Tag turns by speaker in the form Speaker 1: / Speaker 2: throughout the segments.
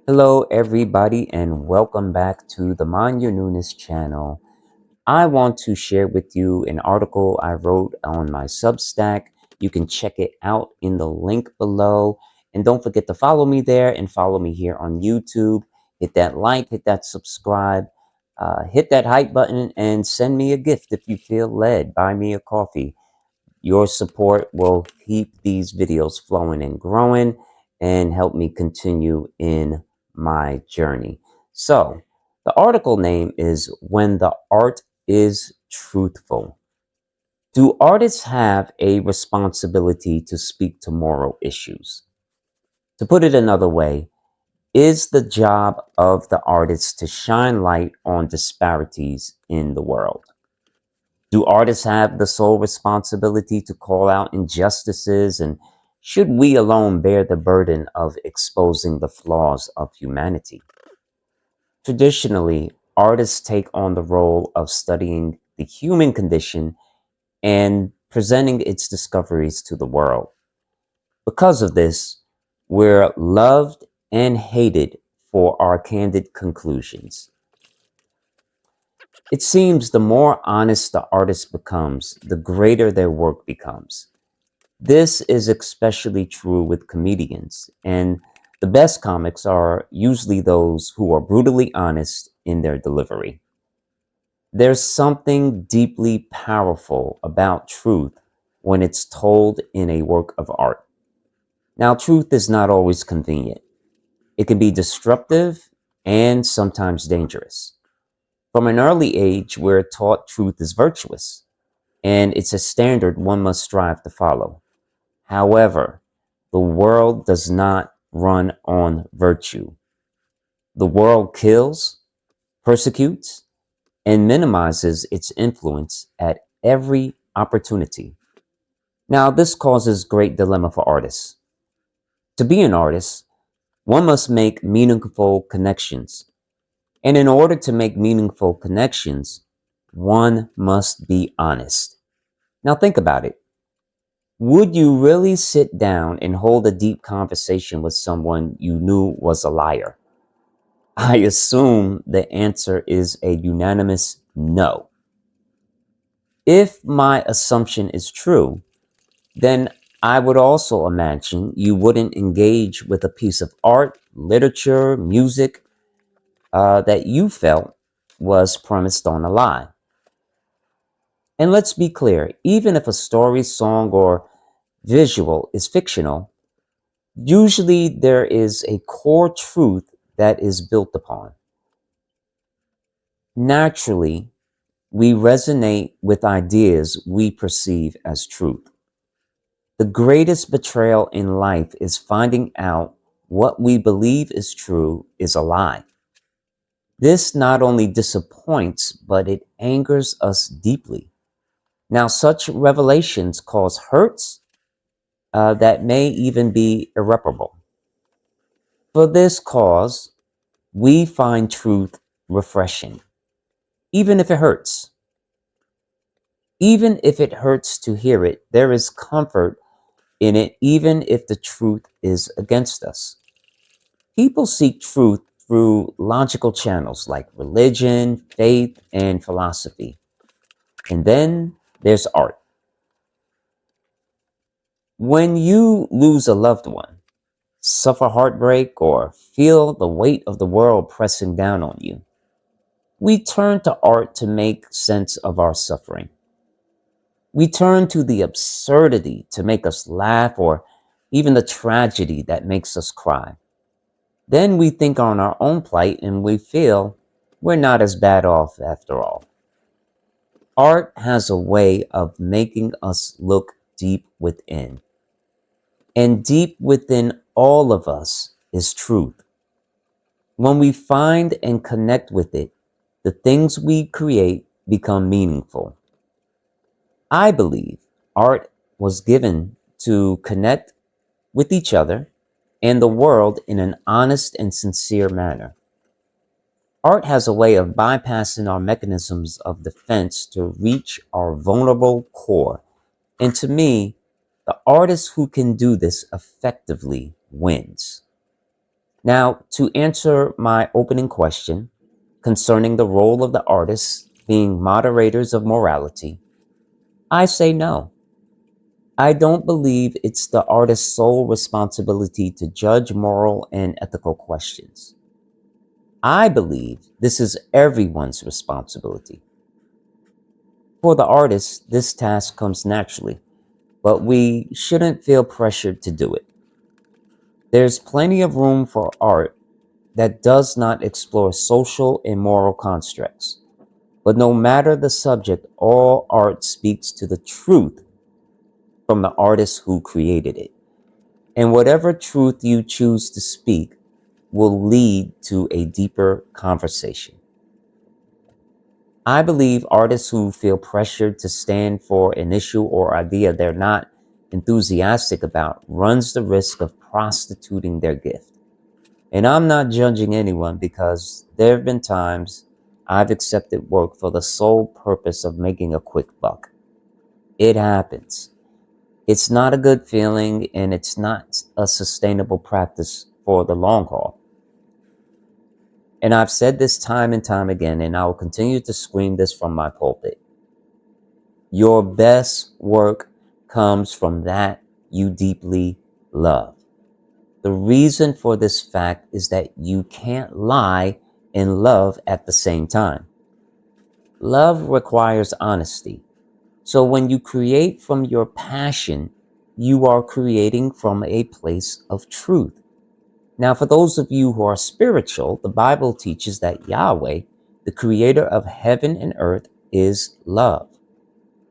Speaker 1: Hello, everybody, and welcome back to the Mind Your Newness channel. I want to share with you an article I wrote on my Substack. You can check it out in the link below. And don't forget to follow me there and follow me here on YouTube. Hit that like, hit that subscribe, hit that hype button, and send me a gift if you feel led. Buy me a coffee. Your support will keep these videos flowing and growing and help me continue in my journey. So, the article name is When the Art is Truthful. Do artists have a responsibility to speak to moral issues? To put it another way, is the job of the artist to shine light on disparities in the world? Do artists have the sole responsibility to call out injustices, and should we alone bear the burden of exposing the flaws of humanity? Traditionally, artists take on the role of studying the human condition and presenting its discoveries to the world. Because of this, we're loved and hated for our candid conclusions. It seems the more honest the artist becomes, the greater their work becomes. This is especially true with comedians, and the best comics are usually those who are brutally honest in their delivery. There's something deeply powerful about truth when it's told in a work of art. Now, truth is not always convenient. It can be disruptive and sometimes dangerous. From an early age, we're taught truth is virtuous, and it's a standard one must strive to follow. However, the world does not run on virtue. The world kills, persecutes, and minimizes its influence at every opportunity. Now, this causes great dilemma for artists. To be an artist, one must make meaningful connections. And in order to make meaningful connections, one must be honest. Now, think about it. Would you really sit down and hold a deep conversation with someone you knew was a liar? I assume the answer is a unanimous no. If my assumption is true, then I would also imagine you wouldn't engage with a piece of art, literature, music that you felt was premised on a lie. And let's be clear, even if a story, song, or visual is fictional, usually there is a core truth that is built upon. Naturally, we resonate with ideas we perceive as truth. The greatest betrayal in life is finding out what we believe is true is a lie. This not only disappoints, but it angers us deeply. Now, such revelations cause hurts that may even be irreparable. For this cause, we find truth refreshing, even if it hurts. Even if it hurts to hear it, there is comfort in it, even if the truth is against us. People seek truth through logical channels like religion, faith, and philosophy. And then there's art. When you lose a loved one, suffer heartbreak, or feel the weight of the world pressing down on you, we turn to art to make sense of our suffering. We turn to the absurdity to make us laugh, or even the tragedy that makes us cry. Then we think on our own plight and we feel we're not as bad off after all. Art has a way of making us look deep within. And deep within all of us is truth. When we find and connect with it, the things we create become meaningful. I believe art was given to connect with each other and the world in an honest and sincere manner. Art has a way of bypassing our mechanisms of defense to reach our vulnerable core. And to me, the artist who can do this effectively wins. Now, to answer my opening question concerning the role of the artists being moderators of morality, I say no. I don't believe it's the artist's sole responsibility to judge moral and ethical questions. I believe this is everyone's responsibility. For the artist, this task comes naturally, but we shouldn't feel pressured to do it. There's plenty of room for art that does not explore social and moral constructs. But no matter the subject, all art speaks to the truth from the artist who created it. And whatever truth you choose to speak will lead to a deeper conversation. I believe artists who feel pressured to stand for an issue or idea they're not enthusiastic about runs the risk of prostituting their gift. And I'm not judging anyone, because there have been times I've accepted work for the sole purpose of making a quick buck. It happens. It's not a good feeling, and it's not a sustainable practice for the long haul. And I've said this time and time again, and I'll continue to scream this from my pulpit. Your best work comes from that you deeply love. The reason for this fact is that you can't lie and love at the same time. Love requires honesty. So when you create from your passion, you are creating from a place of truth. Now, for those of you who are spiritual, the Bible teaches that Yahweh, the creator of heaven and earth, is love.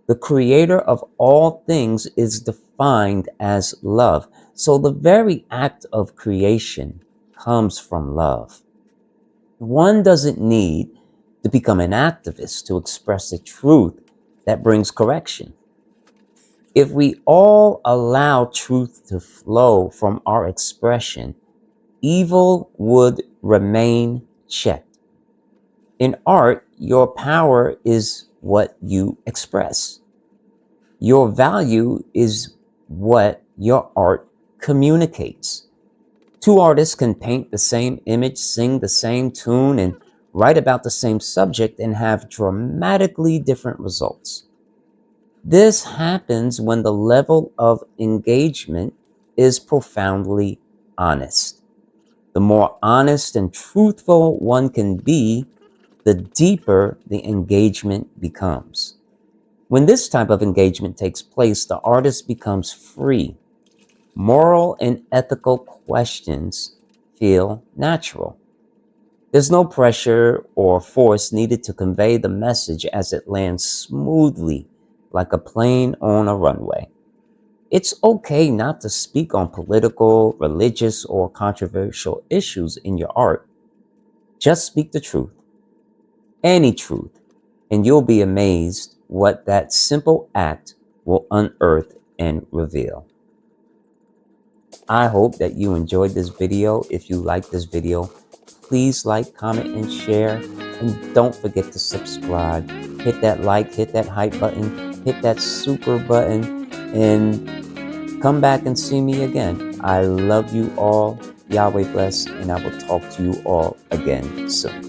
Speaker 1: The creator of all things is defined as love. So the very act of creation comes from love. One doesn't need to become an activist to express the truth that brings correction. If we all allow truth to flow from our expression, evil would remain checked. In art, your power is what you express. Your value is what your art communicates. Two artists can paint the same image, sing the same tune, and write about the same subject and have dramatically different results. This happens when the level of engagement is profoundly honest. The more honest and truthful one can be, the deeper the engagement becomes. When this type of engagement takes place, the artist becomes free. Moral and ethical questions feel natural. There's no pressure or force needed to convey the message as it lands smoothly like a plane on a runway. It's okay not to speak on political, religious, or controversial issues in your art. Just speak the truth, any truth, and you'll be amazed what that simple act will unearth and reveal. I hope that you enjoyed this video. If you like this video, please like, comment, and share. And don't forget to subscribe. Hit that like, hit that hype button, hit that super button, and come back and see me again. I love you all. Yahweh bless, and I will talk to you all again soon.